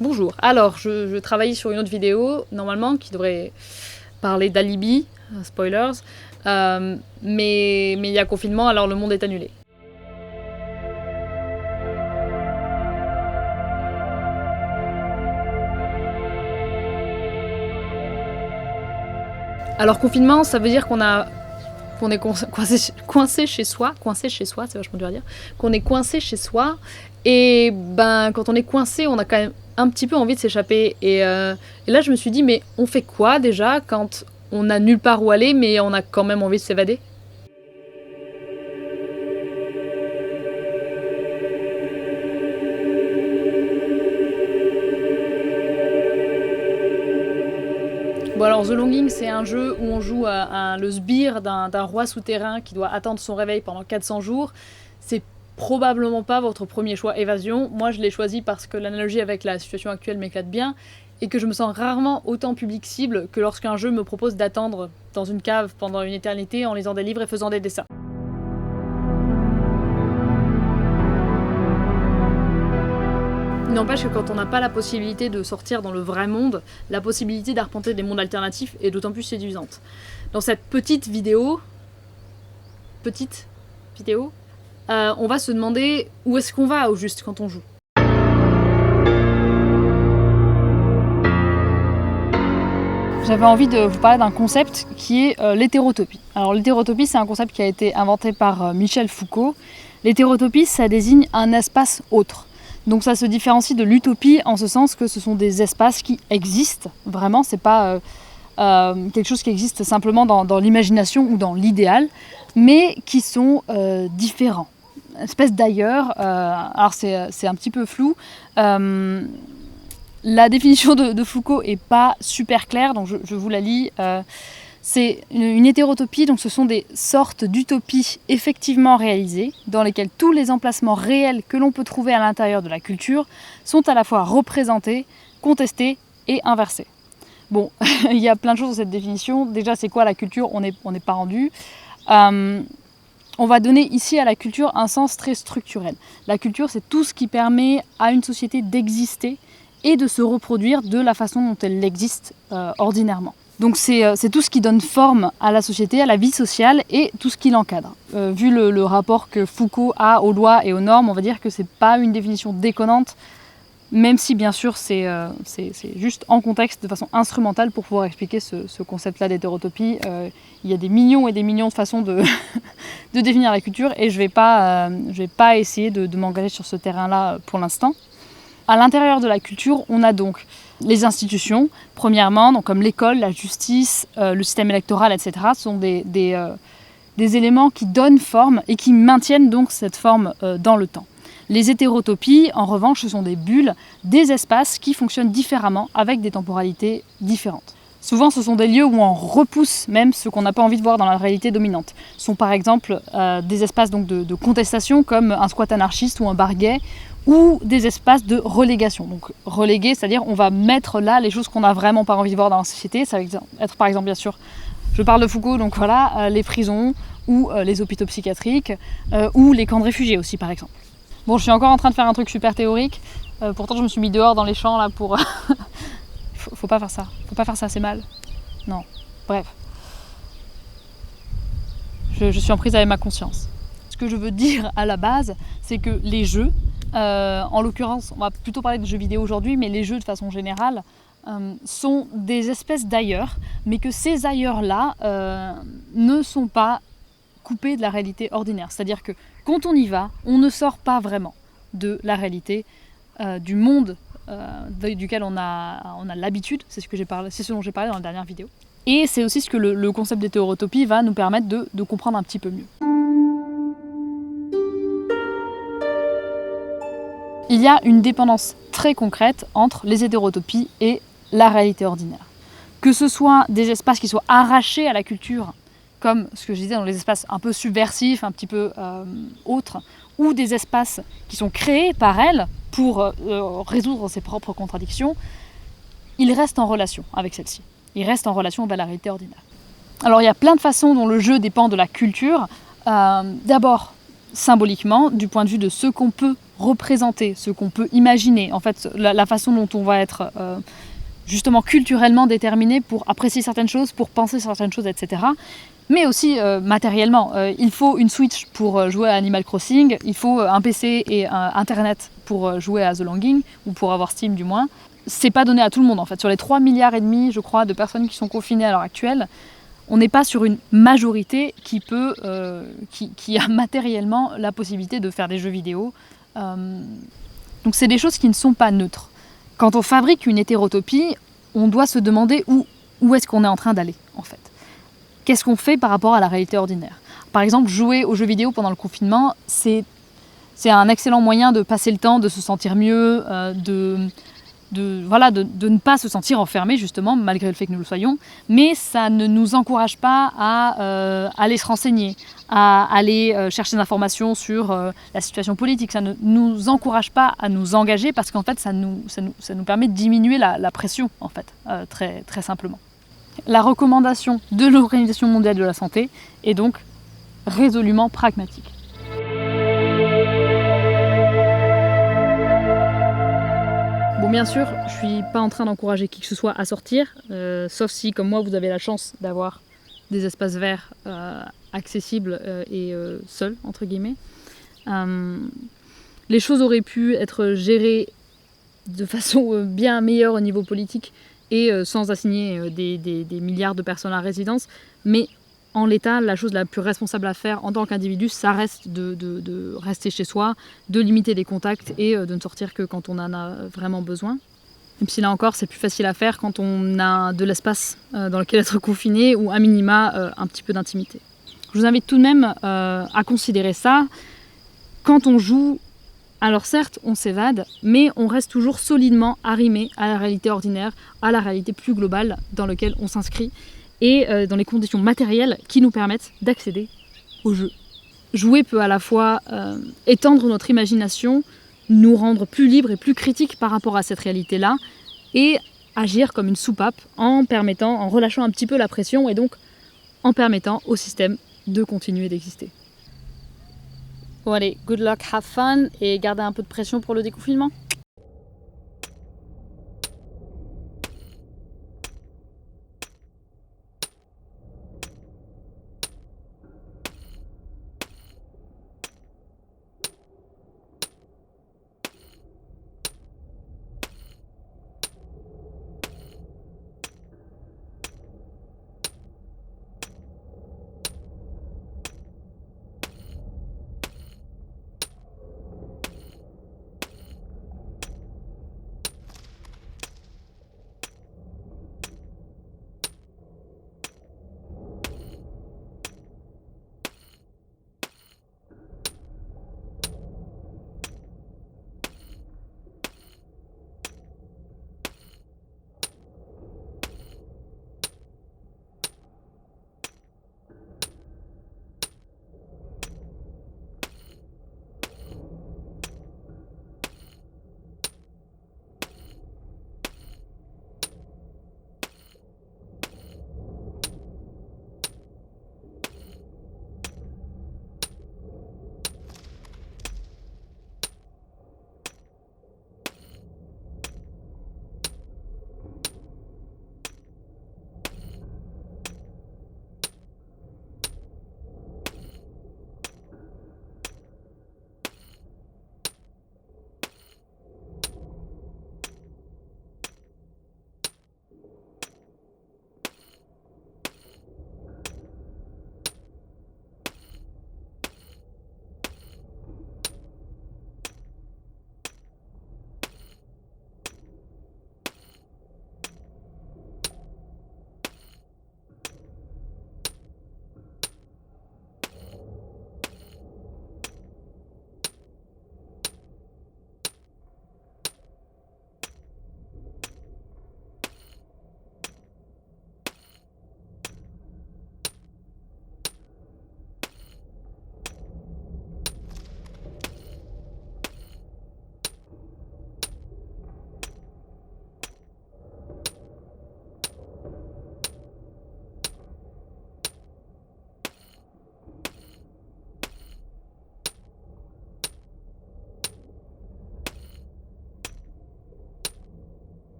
Bonjour, alors je travaillais sur une autre vidéo, normalement, qui devrait parler d'Alibi, spoilers, mais il y a confinement, alors le monde est annulé. Alors confinement, ça veut dire qu'on est coincé chez soi, c'est vachement dur à dire, qu'on est coincé chez soi, et ben quand on est coincé, on a quand même un petit peu envie de s'échapper, et là je me suis dit, mais on fait quoi déjà quand on n'a nulle part où aller, mais on a quand même envie de s'évader? Bon alors The Longing, c'est un jeu où on joue le sbire d'un roi souterrain qui doit attendre son réveil pendant 400 jours. C'est probablement pas votre premier choix évasion. Moi je l'ai choisi parce que l'analogie avec la situation actuelle m'éclate bien et que je me sens rarement autant public cible que lorsqu'un jeu me propose d'attendre dans une cave pendant une éternité en lisant des livres et faisant des dessins. N'empêche que quand on n'a pas la possibilité de sortir dans le vrai monde, la possibilité d'arpenter des mondes alternatifs est d'autant plus séduisante. Dans cette petite vidéo, on va se demander où est-ce qu'on va au juste quand on joue. J'avais envie de vous parler d'un concept qui est l'hétérotopie. Alors l'hétérotopie, c'est un concept qui a été inventé par Michel Foucault. L'hétérotopie, ça désigne un espace autre. Donc ça se différencie de l'utopie en ce sens que ce sont des espaces qui existent vraiment, c'est pas quelque chose qui existe simplement dans l'imagination ou dans l'idéal, mais qui sont différents. Une espèce d'ailleurs, alors c'est un petit peu flou. La définition de Foucault est pas super claire, donc je vous la lis. C'est une hétérotopie, donc ce sont des sortes d'utopies effectivement réalisées, dans lesquelles tous les emplacements réels que l'on peut trouver à l'intérieur de la culture sont à la fois représentés, contestés et inversés. Bon, il y a plein de choses dans cette définition. Déjà, c'est quoi la culture? On n'est pas rendu. On va donner ici à la culture un sens très structurel. La culture, c'est tout ce qui permet à une société d'exister et de se reproduire de la façon dont elle existe ordinairement. Donc c'est tout ce qui donne forme à la société, à la vie sociale et tout ce qui l'encadre. Vu le rapport que Foucault a aux lois et aux normes, on va dire que c'est pas une définition déconnante, même si bien sûr c'est juste en contexte de façon instrumentale pour pouvoir expliquer ce concept-là d'hétérotopie. Il y a des millions et des millions de façons de définir la culture et je vais pas essayer de m'engager sur ce terrain-là pour l'instant. À l'intérieur de la culture, on a donc les institutions, premièrement, donc comme l'école, la justice, le système électoral, etc. Ce sont des éléments qui donnent forme et qui maintiennent donc cette forme dans le temps. Les hétérotopies, en revanche, ce sont des bulles, des espaces qui fonctionnent différemment avec des temporalités différentes. Souvent, ce sont des lieux où on repousse même ce qu'on n'a pas envie de voir dans la réalité dominante. Ce sont par exemple des espaces donc, de contestation comme un squat anarchiste ou un bar gay, ou des espaces de relégation. Donc reléguer, c'est-à-dire on va mettre là les choses qu'on n'a vraiment pas envie de voir dans la société. Ça va être par exemple, bien sûr, je parle de Foucault, donc voilà, les prisons ou les hôpitaux psychiatriques ou les camps de réfugiés aussi par exemple. Bon, je suis encore en train de faire un truc super théorique, pourtant je me suis mis dehors dans les champs là pour... faut pas faire ça, c'est mal. Non, bref. Je suis en prise avec ma conscience. Ce que je veux dire à la base, c'est que les jeux, en l'occurrence, on va plutôt parler de jeux vidéo aujourd'hui, mais les jeux de façon générale sont des espèces d'ailleurs, mais que ces ailleurs-là ne sont pas coupés de la réalité ordinaire. C'est-à-dire que quand on y va, on ne sort pas vraiment de la réalité du monde duquel on a l'habitude, c'est ce dont j'ai parlé dans la dernière vidéo. Et c'est aussi ce que le concept d'hétérotopie va nous permettre de comprendre un petit peu mieux. Il y a une dépendance très concrète entre les hétérotopies et la réalité ordinaire. Que ce soit des espaces qui soient arrachés à la culture, comme ce que je disais dans les espaces un peu subversifs, un petit peu autres, ou des espaces qui sont créés par elle pour résoudre ses propres contradictions, ils restent en relation avec celle-ci. Ils restent en relation avec la réalité ordinaire. Alors il y a plein de façons dont le jeu dépend de la culture. D'abord, symboliquement, du point de vue de ce qu'on peut représenter, ce qu'on peut imaginer, en fait, la façon dont on va être justement culturellement déterminé pour apprécier certaines choses, pour penser certaines choses, etc. Mais aussi matériellement. Il faut une Switch pour jouer à Animal Crossing, il faut un PC et Internet pour jouer à The Longing, ou pour avoir Steam du moins. C'est pas donné à tout le monde en fait. Sur les 3,5 milliards, je crois, de personnes qui sont confinées à l'heure actuelle, on n'est pas sur une majorité qui a matériellement la possibilité de faire des jeux vidéo. Donc c'est des choses qui ne sont pas neutres. Quand on fabrique une hétérotopie, on doit se demander où est-ce qu'on est en train d'aller en fait. Qu'est-ce qu'on fait par rapport à la réalité ordinaire ? Par exemple, jouer aux jeux vidéo pendant le confinement, c'est un excellent moyen de passer le temps, de se sentir mieux, de ne pas se sentir enfermé justement, malgré le fait que nous le soyons, mais ça ne nous encourage pas à aller se renseigner, à aller chercher des informations sur la situation politique. Ça ne nous encourage pas à nous engager parce qu'en fait ça nous permet de diminuer la pression en fait, très, très simplement. La recommandation de l'Organisation mondiale de la santé est donc résolument pragmatique. Bon, bien sûr, je suis pas en train d'encourager qui que ce soit à sortir, sauf si, comme moi, vous avez la chance d'avoir des espaces verts accessibles et seuls, entre guillemets. Les choses auraient pu être gérées de façon bien meilleure au niveau politique et sans assigner des milliards de personnes à résidence, mais en l'état, la chose la plus responsable à faire en tant qu'individu, ça reste de rester chez soi, de limiter les contacts et de ne sortir que quand on en a vraiment besoin. Même si là encore, c'est plus facile à faire quand on a de l'espace dans lequel être confiné ou à minima un petit peu d'intimité. Je vous invite tout de même à considérer ça. Quand on joue, alors certes, on s'évade, mais on reste toujours solidement arrimé à la réalité ordinaire, à la réalité plus globale dans laquelle on s'inscrit et dans les conditions matérielles qui nous permettent d'accéder au jeu. Jouer peut à la fois étendre notre imagination, nous rendre plus libres et plus critiques par rapport à cette réalité-là, et agir comme une soupape en relâchant un petit peu la pression et donc en permettant au système de continuer d'exister. Bon allez, good luck, have fun et gardez un peu de pression pour le déconfinement.